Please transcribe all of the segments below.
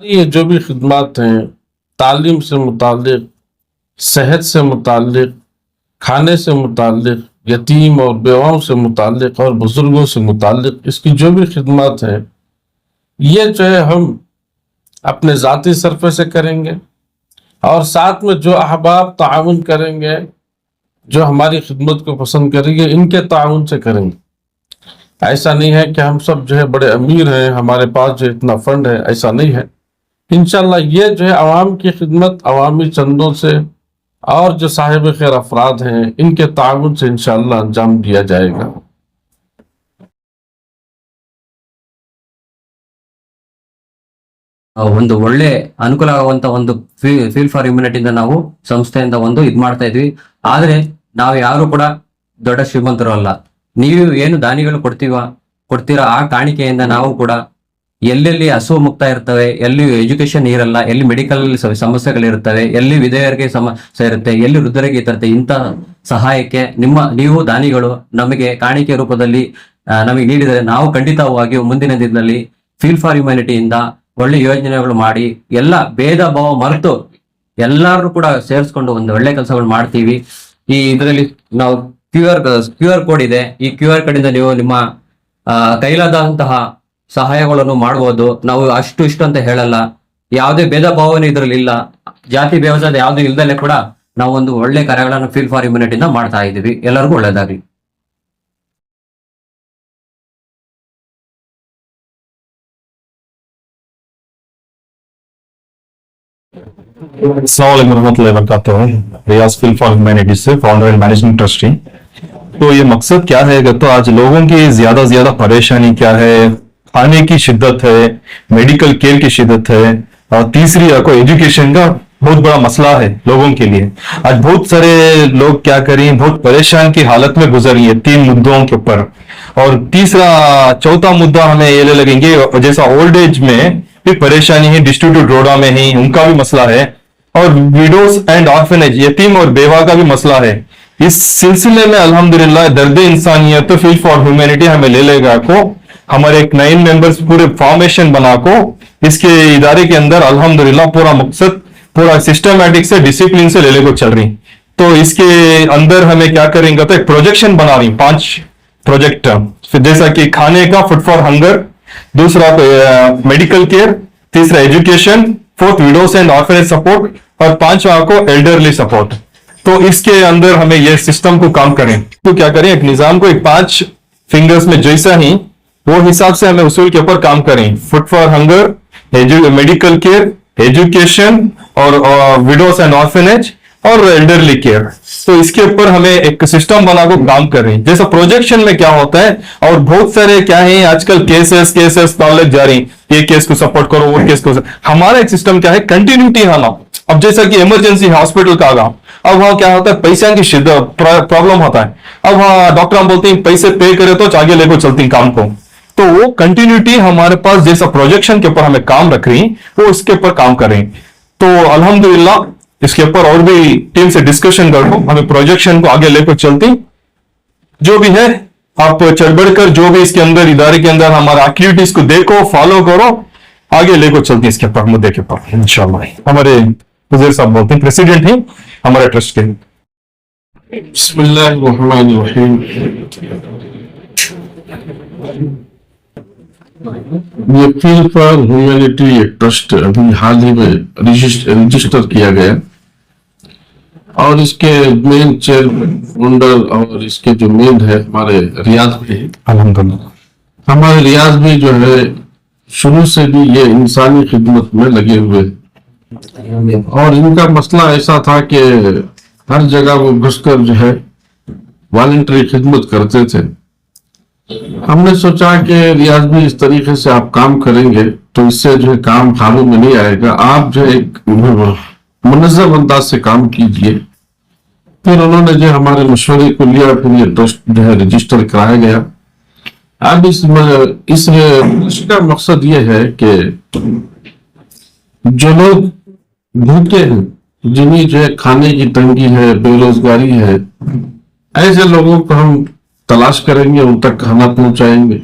ये जो भी खिदमत हैं तालीम से मुतालिक, सेहत से मुतालिक, खाने से मुतालिक, यतीम और बेवाओं से मुतालिक और बुजुर्गों से मुतालिक इसकी जो भी खिदमत है ये जो है हम अपने ज़ाती सरफे से करेंगे और साथ में जो अहबाब ताउन करेंगे, जो हमारी खिदमत को पसंद करेंगे, इनके ताउन से करेंगे। ऐसा नहीं है कि हम सब जो है बड़े अमीर हैं, हमारे पास जो इतना फंड है, ऐसा नहीं है। इंशाल्लाह ये जो है आवाम की खिदमत अवामी चंदों से और जो साहिब खैर अफराद हैं इनके ताउन से इंशाल्लाह अंजाम दिया जाएगा। ಒಂದು ಒಳ್ಳೆ ಅನುಕೂಲ ಆಗುವಂತ ಒಂದು ಫೀಲ್ ಫಾರ್ ಹ್ಯುಮ್ಯಾನಿಟಿಯಿಂದ ನಾವು ಸಂಸ್ಥೆಯಿಂದ ಒಂದು ಇದ್ ಮಾಡ್ತಾ ಇದ್ವಿ. ಆದ್ರೆ ನಾವು ಯಾರು ಕೂಡ ದೊಡ್ಡ ಶ್ರೀಮಂತರು ಅಲ್ಲ. ನೀವು ಏನು ದಾನಿಗಳು ಕೊಡ್ತೀರಾ ಆ ಕಾಣಿಕೆಯಿಂದ ನಾವು ಕೂಡ ಎಲ್ಲೆಲ್ಲಿ ಹಸು ಮುಕ್ತ ಇರ್ತವೆ, ಎಲ್ಲಿ ಎಜುಕೇಶನ್ ಇರಲ್ಲ, ಎಲ್ಲಿ ಮೆಡಿಕಲ್ ಸಮಸ್ಯೆಗಳಿರ್ತವೆ, ಎಲ್ಲಿ ವಿಧವೆಯರಿಗೆ ಸಮಸ್ಯೆ ಇರುತ್ತೆ, ಎಲ್ಲಿ ವೃದ್ಧರಿಗೆ ಇರುತ್ತೆ, ಇಂಥ ಸಹಾಯಕ್ಕೆ ನೀವು ದಾನಿಗಳು ನಮಗೆ ಕಾಣಿಕೆ ರೂಪದಲ್ಲಿ ನಮಗೆ ನೀಡಿದರೆ ನಾವು ಖಂಡಿತವಾಗಿಯೂ ಮುಂದಿನ ದಿನದಲ್ಲಿ ಫೀಲ್ ಫಾರ್ ಹ್ಯುಮ್ಯಾನಿಟಿಯಿಂದ ಒಳ್ಳೆ ಯೋಜನೆಗಳು ಮಾಡಿ ಎಲ್ಲ ಭೇದ ಭಾವ ಮರೆತು ಎಲ್ಲರೂ ಕೂಡ ಸೇರಿಸ್ಕೊಂಡು ಒಂದು ಒಳ್ಳೆ ಕೆಲಸಗಳು ಮಾಡ್ತೀವಿ. ಈ ಇದರಲ್ಲಿ ನಾವು ಕ್ಯೂ ಆರ್ ಕೋಡ್ ಇದೆ. ಈ ಕ್ಯೂ ಆರ್ ಕೋಡ್ ಇಂದ ನೀವು ನಿಮ್ಮ ಕೈಲಾದಂತಹ ಸಹಾಯಗಳನ್ನು ಮಾಡಬಹುದು. ನಾವು ಅಷ್ಟು ಇಷ್ಟು ಅಂತ ಹೇಳಲ್ಲ, ಯಾವುದೇ ಭೇದ ಭಾವನೆ ಇದರಲ್ಲಿ ಇಲ್ಲ, ಜಾತಿ ಭೇದ ಯಾವ್ದು ಇಲ್ದಲೆ ಕೂಡ ನಾವು ಒಂದು ಒಳ್ಳೆ ಕಾರ್ಯಗಳನ್ನು ಫೀಲ್ ಫಾರ್ ಹ್ಯುಮ್ಯಾನಿಟಿಯಿಂದ ಮಾಡ್ತಾ ಇದ್ದೀವಿ. ಎಲ್ಲರಿಗೂ ಒಳ್ಳೇದಾಗ್ಲಿ. अस्सलाम वालेकुम वरहमतुल्लाहि रियाज फील फॉर ह्यूमैनिटी से फाउंडर एंड मैनेजिंग ट्रस्टी। तो ये मकसद क्या है तो आज लोगों की ज्यादा परेशानी क्या है, खाने की शिद्दत है, मेडिकल केयर की शिद्दत है, और तीसरी आपको एजुकेशन का बहुत बड़ा मसला है लोगों के लिए। आज बहुत सारे लोग क्या करें, बहुत परेशान की हालत में गुजर रही है 3 मुद्दों के ऊपर। और तीसरा चौथा मुद्दा हमें ये ले लगेंगे जैसा ओल्ड एज में भी परेशानी है, डिस्ट्रीब्यूटेड रोडा में ही उनका भी मसला है, और विडोज एंड ऑर्फनेज यतीम और बेवा का भी मसला है। इस सिलसिले में अल्हम्दुलिल्लाह दर्द इंसानियत तो फील फॉर ह्यूमैनिटी हमें ले लेगा को हमारे एक 9 मेंबर्स पूरे फॉर्मेशन बना को इसके इदारे के अंदर अल्हम्दुलिल्लाह पूरा मकसद पूरा सिस्टमैटिक से डिसिप्लिन से लेने को चल रही। तो इसके अंदर हमें क्या करेंगे तो एक प्रोजेक्शन बना रही 5 प्रोजेक्ट, जैसा कि खाने का फूड फॉर हंगर, दूसरा मेडिकल केयर, तीसरा education, 4th widows and orphanage support, और 5वां को एल्डरली सपोर्ट। तो इसके अंदर हमें ये सिस्टम को काम करें तो क्या करें, एक निजाम को एक 5 फिंगर्स में जैसा ही वो हिसाब से हमें उसूल के ऊपर काम करें। Food for hunger, medical care, education और विडोज एंड ऑर्फनेज और एल्डरली केयर। तो इसके ऊपर हमें एक सिस्टम बना को काम कर रहे हैं। जैसा प्रोजेक्शन में क्या होता है, और बहुत सारे क्या है आजकल केसेस तक जा रही, ये केस को सपोर्ट करो, वो केस को हमारा एक सिस्टम क्या है कंटिन्यूटी आना। अब जैसा कि इमरजेंसी हॉस्पिटल का आगा, अब वहां क्या होता है पैसा की प्रॉब्लम होता है, अब वहां डॉक्टर हम बोलते हैं पैसे पे करे तो आगे लेकर चलती काम को। तो वो कंटिन्यूटी हमारे पास जैसा प्रोजेक्शन के ऊपर हमें काम रख रही वो इसके ऊपर काम करें। तो अल्हम्दुलिल्लाह इसके ऊपर और भी टीम से डिस्कशन करो, हमें प्रोजेक्शन को आगे लेकर चलती जो भी है आप चढ़ बढ़कर जो भी इसके अंदर इदारे के अंदर हमारा एक्टिविटीज को देखो, फॉलो करो, आगे लेकर चलती इसके ऊपर मुद्दे के ऊपर इंशाल्लाह। हमारे हुजूर साहब बोलते हैं, प्रेसिडेंट हैं हमारे ट्रस्ट के। बिस्मिल्लाहिर्रहमानिर्रहीम। ये फील फॉर ह्यूमैनिटी ट्रस्ट अभी हाल ही में रजिस्टर किया गया और इसके मेन चेयरमैन फाउंडर और इसके जो मेन है हमारे रियाज भी है। अल्हम्दुलिल्लाह हमारे रियाज भी जो है शुरू से भी ये इंसानी खिदमत में लगे हुए और इनका मसला ऐसा था कि हर जगह वो घुसकर जो है वॉलंटरी खिदमत करते थे। हमने सोचा कि रियाज भी इस तरीके से आप काम करेंगे तो इससे जो है काम काबू में नहीं आएगा, आप जो एक मुनज़्ज़म अंदाज से काम कीजिए। फिर उन्होंने जो हमारे मशवरे को लिया, फिर ये ट्रस्ट जो है रजिस्टर कराया गया। अब इस का मकसद ये है कि जो लोग भूखे हैं, जिन्हें जो है खाने की तंगी है, बेरोजगारी है, ऐसे लोगों को हम तलाश करेंगे, उन तक खाना पहुंचाएंगे।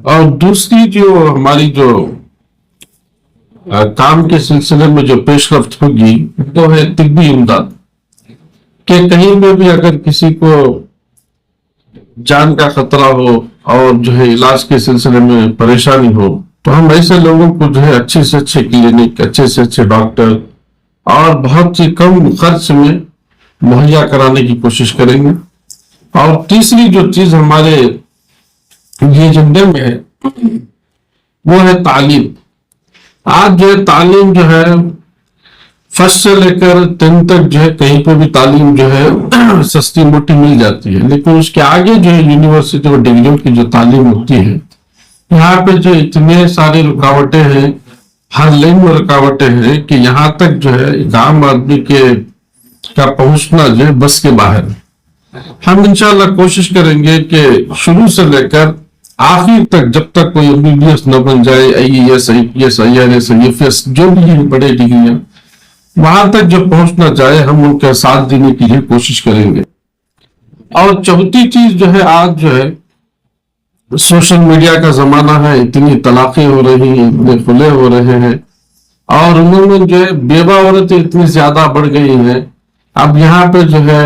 और दूसरी जो हमारी जो काम के सिलसिले में जो पेशरफ्त होगी वो है तिब्बी इमदाद, कि कहीं पे भी अगर किसी को जान का खतरा हो और जो है इलाज के सिलसिले में परेशानी हो, तो हम ऐसे लोगों को जो है अच्छे से अच्छे क्लिनिक, अच्छे से अच्छे डॉक्टर और बहुत ही कम खर्च में मुहैया कराने की कोशिश करेंगे। और तीसरी जो चीज हमारे ये एजेंडे में है वो है तालीम। आज जो है तालीम जो है फर्स्ट से लेकर 10 तक जो है कहीं पे भी तालीम जो है सस्ती मोटी मिल जाती है, लेकिन उसके आगे जो है यूनिवर्सिटी और डिग्रियों की जो तालीम होती है, यहाँ पे जो इतने सारे रुकावटें हैं, हर लाइन में रुकावटें हैं कि यहाँ तक जो है एक आम आदमी के का पहुंचना जो है बस के बाहर है। हम इंशाल्लाह कोशिश करेंगे कि शुरू से लेकर आखिर तक, जब तक कोई एमबीबीएस न बन जाए, आईएएस, आईपीएस, आईआरएस, आईएफएस, जो भी बड़े डिग्रियां, वहां तक जब पहुंचना चाहे हम उनका साथ देने की कोशिश करेंगे। और चौथी चीज जो है, आज जो है सोशल मीडिया का जमाना है, इतनी तलाकें हो रही हैं, इतने खुले हो रहे हैं, और उन्होंने जो है बेवा औरतें इतनी ज्यादा बढ़ गई हैं। अब यहाँ पे जो है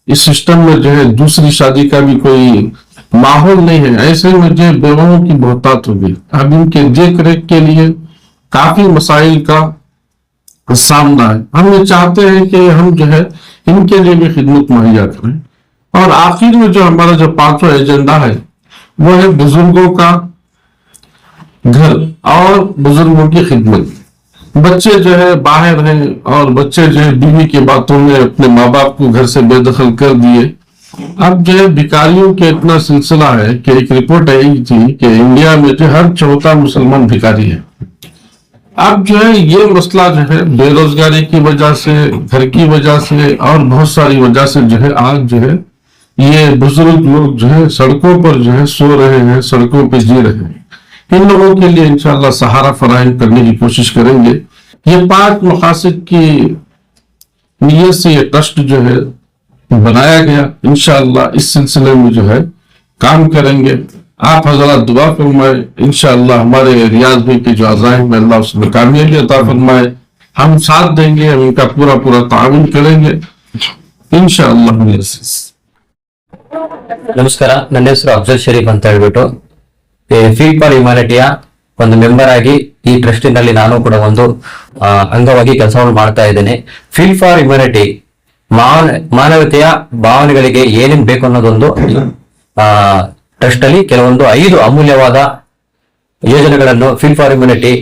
इस सिस्टम में जो है दूसरी शादी का भी कोई माहौल नहीं है, ऐसे में जो बेवाओं की बहुतात होगी। अब इनके देख रेख के लिए काफी मसाइल का सामना है। हम ये चाहते हैं कि हम जो है इनके लिए भी खिदमत मुहैया करें। और आखिर में जो हमारा जो 5वां एजेंडा है वो है बुजुर्गों का घर और बुजुर्गों की खिदमत। बच्चे जो है बाहर हैं और बच्चे जो है बीवी की बातों में अपने माँ बाप को घर से बेदखल कर दिए। अब जो है भिखारियों के इतना सिलसिला है कि एक रिपोर्ट आई थी कि इंडिया में जो हर चौथा मुसलमान भिखारी है। अब जो है ये मसला जो है बेरोजगारी की वजह से, घर की वजह से और बहुत सारी वजह से जो है आज जो है ये बुजुर्ग लोग जो है सड़कों पर जो है सो रहे हैं, सड़कों पर जी रहे हैं। इन लोगों के लिए इंशाल्लाह सहारा फराहम करने की कोशिश करेंगे। ये 5 मकासद की नीयत से ये ट्रस्ट जो है बनाया गया। इंशाल्लाह इस सिलसिले में जो है काम करेंगे। आप हजरात दुआ फरमाए, इंशाल्लाह हमारे रियाज भाई के जो अज़ाइम है अल्लाह उसमें कामयाबी अता फरमाए। हम साथ देंगे, हम इनका पूरा पूरा ताउन करेंगे इंशाल्लाह। ನಮಸ್ಕಾರ, ನನ್ನ ಹೆಸರು ಅಫ್ಜಲ್ ಶರೀಫ್ ಅಂತ ಹೇಳ್ಬಿಟ್ಟು ಫೀಲ್ಡ್ ಫಾರ್ ಹ್ಯುಮ್ಯಾನಿಟಿಯ ಒಂದು ಮೆಂಬರ್ ಆಗಿ ಈ ಟ್ರಸ್ಟಿನಲ್ಲಿ ನಾನು ಕೂಡ ಒಂದು ಅಂಗವಾಗಿ ಕೆಲಸವನ್ನು ಮಾಡ್ತಾ ಇದ್ದೇನೆ. ಫೀಲ್ಡ್ ಫಾರ್ ಹ್ಯುಮ್ಯಾನಿಟಿ ಮಾನವತೆಯ ಭಾವನೆಗಳಿಗೆ ಏನೇನು ಬೇಕು ಅನ್ನೋದೊಂದು ಟ್ರಸ್ಟ್ ಅಲ್ಲಿ ಕೆಲವೊಂದು 5 ಅಮೂಲ್ಯವಾದ ಯೋಜನೆಗಳನ್ನು ಫೀಲ್ಡ್ ಫಾರ್ ಹ್ಯುಮ್ಯಾನಿಟಿ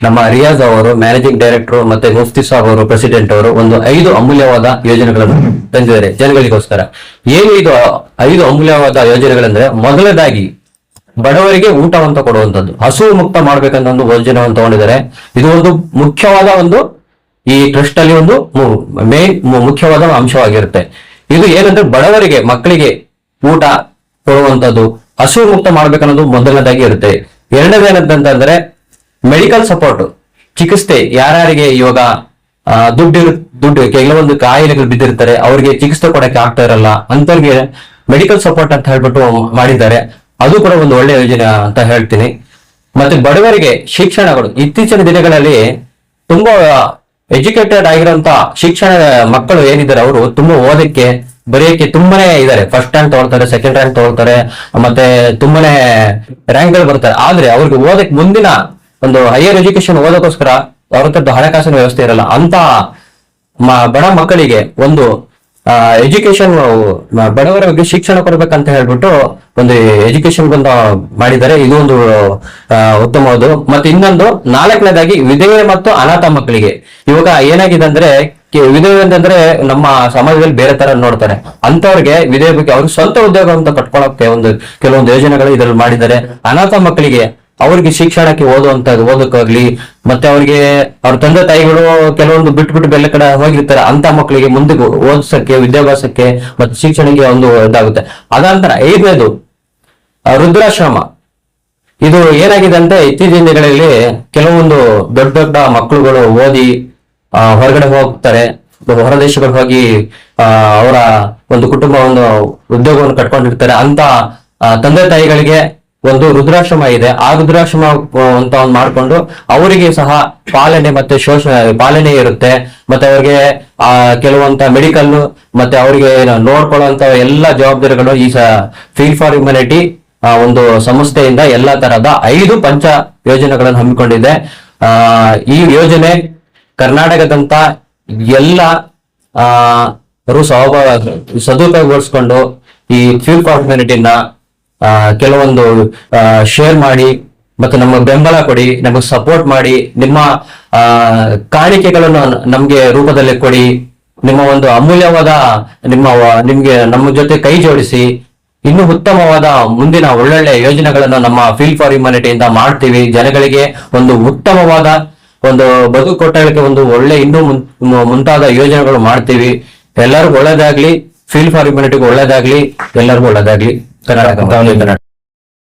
ನಮ್ಮ ರಿಯಾಜ್ ಅವರು ಮ್ಯಾನೇಜಿಂಗ್ ಡೈರೆಕ್ಟರ್ ಮತ್ತೆ ಮುಫ್ತಿ ಸಾಬ್ ಅವರು ಪ್ರೆಸಿಡೆಂಟ್ ಅವರು ಒಂದು 5 ಅಮೂಲ್ಯವಾದ ಯೋಜನೆಗಳನ್ನು ತಂದಿದ್ದಾರೆ ಜನಗಳಿಗೋಸ್ಕರ. ಏನು ಇದು 5 ಅಮೂಲ್ಯವಾದ ಯೋಜನೆಗಳಂದ್ರೆ, ಮೊದಲನೇದಾಗಿ ಬಡವರಿಗೆ ಊಟವಂತ ಕೊಡುವಂತದ್ದು, ಹಸುವು ಮುಕ್ತ ಮಾಡ್ಬೇಕಂತ ಒಂದು ಯೋಜನೆಯನ್ನು ತಗೊಂಡಿದ್ದಾರೆ. ಇದು ಒಂದು ಮುಖ್ಯವಾದ ಒಂದು ಈ ಟ್ರಸ್ಟ್ ಅಲ್ಲಿ ಒಂದು ಮೇನ್ ಮುಖ್ಯವಾದ ಅಂಶವಾಗಿರುತ್ತೆ. ಇದು ಏನಂದ್ರೆ ಬಡವರಿಗೆ, ಮಕ್ಕಳಿಗೆ ಊಟ ಕೊಡುವಂತದ್ದು, ಹಸುವು ಮುಕ್ತ ಮಾಡ್ಬೇಕನ್ನೋದು ಮೊದಲನೇದಾಗಿ ಇರುತ್ತೆ. ಎರಡನೇದೇನಂತಂದ್ರೆ ಮೆಡಿಕಲ್ ಸಪೋರ್ಟ್, ಚಿಕಿತ್ಸೆ. ಯಾರ್ಯಾರಿಗೆ ಇವಾಗ ದುಡ್ಡು ಕೆಲವೊಂದು ಕಾಯಿಲೆಗಳು ಬಿದ್ದಿರ್ತಾರೆ, ಅವ್ರಿಗೆ ಚಿಕಿತ್ಸೆ ಕೊಡಕ್ಕೆ ಆಗ್ತಾ ಇರಲ್ಲ, ಅಂತವ್ರಿಗೆ ಮೆಡಿಕಲ್ ಸಪೋರ್ಟ್ ಅಂತ ಹೇಳ್ಬಿಟ್ಟು ಮಾಡಿದ್ದಾರೆ. ಅದು ಕೂಡ ಒಂದು ಒಳ್ಳೆ ಯೋಜನೆ ಅಂತ ಹೇಳ್ತೀನಿ. ಮತ್ತೆ ಬಡವರಿಗೆ ಶಿಕ್ಷಣಗಳು, ಇತ್ತೀಚಿನ ದಿನಗಳಲ್ಲಿ ತುಂಬಾ ಎಜುಕೇಟೆಡ್ ಆಗಿರುವಂತ ಶಿಕ್ಷಣ ಮಕ್ಕಳು ಏನಿದ್ದಾರೆ ಅವರು ತುಂಬಾ ಓದಕ್ಕೆ ಬರೆಯಕ್ಕೆ ತುಂಬಾನೇ ಇದ್ದಾರೆ. ಫಸ್ಟ್ ರ್ಯಾಂಕ್ ತಗೊಳ್ತಾರೆ, ಸೆಕೆಂಡ್ ರ್ಯಾಂಕ್ ತಗೊಳ್ತಾರೆ, ಮತ್ತೆ ತುಂಬಾನೇ ರ್ಯಾಂಕ್ ಗಳು ಬರ್ತಾರೆ. ಆದ್ರೆ ಅವ್ರಿಗೆ ಓದಕ್ಕೆ ಮುಂದಿನ ಒಂದು ಹೈಯರ್ ಎಜುಕೇಶನ್ ಓದೋಕ್ಕೋಸ್ಕರ ಅವ್ರ ಹಣಕಾಸಿನ ವ್ಯವಸ್ಥೆ ಇರಲ್ಲ. ಅಂತ ಬಡ ಮಕ್ಕಳಿಗೆ ಒಂದು ಎಜುಕೇಶನ್, ಬಡವರ ಬಗ್ಗೆ ಶಿಕ್ಷಣ ಕೊಡ್ಬೇಕಂತ ಹೇಳ್ಬಿಟ್ಟು ಒಂದು ಎಜುಕೇಶನ್ ಬಂದು ಮಾಡಿದ್ದಾರೆ. ಇದು ಒಂದು ಉತ್ತಮವಾದ. ಮತ್ತೆ ಇನ್ನೊಂದು 4ನೇದಾಗಿ ವಿಧವೆ ಮತ್ತು ಅನಾಥ ಮಕ್ಕಳಿಗೆ. ಇವಾಗ ಏನಾಗಿದೆ ಅಂದ್ರೆ, ವಿಧವೆ ಅಂತಂದ್ರೆ ನಮ್ಮ ಸಮಾಜದಲ್ಲಿ ಬೇರೆ ತರ ನೋಡ್ತಾರೆ. ಅಂತವ್ರಿಗೆ ವಿಧವೆ ಬಗ್ಗೆ ಅವ್ರಿಗೆ ಸ್ವಂತ ಉದ್ಯೋಗ ಅಂತ ಕಟ್ಕೊಳ್ಳೋಕೆ ಕೆಲವೊಂದು ಯೋಜನೆಗಳು ಇದರಲ್ಲಿ ಮಾಡಿದ್ದಾರೆ. ಅನಾಥ ಮಕ್ಕಳಿಗೆ ಅವ್ರಿಗೆ ಶಿಕ್ಷಣಕ್ಕೆ ಓದೋಕ್ಕಾಗ್ಲಿ, ಮತ್ತೆ ಅವ್ರಿಗೆ ಅವ್ರ ತಂದೆ ತಾಯಿಗಳು ಕೆಲವೊಂದು ಬಿಟ್ಬಿಟ್ಟು ಬೇರೆ ಕಡೆ ಹೋಗಿರ್ತಾರೆ, ಅಂತ ಮಕ್ಕಳಿಗೆ ಮುಂದೆ ಓದಿಸಕ್ಕೆ, ವಿದ್ಯಾಭ್ಯಾಸಕ್ಕೆ ಮತ್ತೆ ಶಿಕ್ಷಣಕ್ಕೆ ಒಂದು ಇದಾಗುತ್ತೆ. ಅದಾಂತರ 5ನೇದು ವೃದ್ಧಾಶ್ರಮ. ಇದು ಏನಾಗಿದೆ ಅಂದ್ರೆ, ಇತ್ತೀಚಿನ ದಿನಗಳಲ್ಲಿ ಕೆಲವೊಂದು ದೊಡ್ಡ ದೊಡ್ಡ ಮಕ್ಕಳುಗಳು ಓದಿ ಹೊರಗಡೆ ಹೋಗ್ತಾರೆ, ಹೊರ ದೇಶಗಳಿಗೆ ಹೋಗಿ ಅವರ ಒಂದು ಕುಟುಂಬ ಒಂದು ಉದ್ಯೋಗವನ್ನು ಕಟ್ಕೊಂಡಿರ್ತಾರೆ. ಅಂತ ತಂದೆ ತಾಯಿಗಳಿಗೆ ಒಂದು ವೃದ್ಧಾಶ್ರಮ ಇದೆ. ಆ ವೃದ್ಧಾಶ್ರಮ ಅಂತ ಒಂದು ಮಾಡ್ಕೊಂಡು ಅವರಿಗೆ ಸಹ ಪಾಲನೆ ಇರುತ್ತೆ. ಮತ್ತೆ ಅವ್ರಿಗೆ ಕೆಲವಂತ ಮೆಡಿಕಲ್ ಮತ್ತೆ ಅವರಿಗೆ ನೋಡ್ಕೊಳ್ಳುವಂತ ಎಲ್ಲಾ ಜವಾಬ್ದಾರಿಗಳು ಈ ಫೀಲ್ಡ್ ಫಾರ್ ಹ್ಯುಮ್ಯಾನಿಟಿ ಒಂದು ಸಂಸ್ಥೆಯಿಂದ ಎಲ್ಲಾ ತರಹದ 5 ಪಂಚ ಯೋಜನೆಗಳನ್ನು ಹಮ್ಮಿಕೊಂಡಿದೆ. ಈ ಯೋಜನೆ ಕರ್ನಾಟಕದಂತ ಎಲ್ಲ ಸದುಪಯೋಗಪಡಿಸ್ಕೊಂಡು ಈ ಫೀಲ್ಡ್ ಫಾರ್ ಹ್ಯುಮ್ಯಾನಿಟಿನ ಕೆಲವೊಂದು ಶೇರ್ ಮಾಡಿ ಮತ್ತೆ ನಮ್ಮ ಬೆಂಬಲ ಕೊಡಿ, ನಮಗೆ ಸಪೋರ್ಟ್ ಮಾಡಿ, ನಿಮ್ಮ ಕಾಣಿಕೆಗಳನ್ನು ನಮ್ಗೆ ರೂಪದಲ್ಲಿ ಕೊಡಿ, ನಿಮ್ಮ ಒಂದು ಅಮೂಲ್ಯವಾದ ನಿಮ್ಗೆ ನಮ್ಮ ಜೊತೆ ಕೈ ಜೋಡಿಸಿ ಇನ್ನು ಉತ್ತಮವಾದ ಮುಂದಿನ ಒಳ್ಳೊಳ್ಳೆ ಯೋಜನೆಗಳನ್ನು ನಮ್ಮ ಫೀಲ್ಡ್ ಫಾರ್ ಹ್ಯುಮ್ಯಾನಿಟಿಯಿಂದ ಮಾಡ್ತೀವಿ. ಜನಗಳಿಗೆ ಒಂದು ಉತ್ತಮವಾದ ಒಂದು ಬದುಕು ಕೊಟ್ಟಕ್ಕೆ ಒಂದು ಒಳ್ಳೆ ಇನ್ನೂ ಮುಂತಾದ ಯೋಜನೆಗಳು ಮಾಡ್ತೀವಿ. ಎಲ್ಲರಿಗೂ ಒಳ್ಳೇದಾಗ್ಲಿ, ಫೀಲ್ಡ್ ಫಾರ್ ಹ್ಯುಮ್ಯಾನಿಟಿಗೂ ಒಳ್ಳೇದಾಗ್ಲಿ, ಎಲ್ಲರಿಗೂ ಒಳ್ಳೇದಾಗ್ಲಿ. ಕರ್ನಾಟಕ.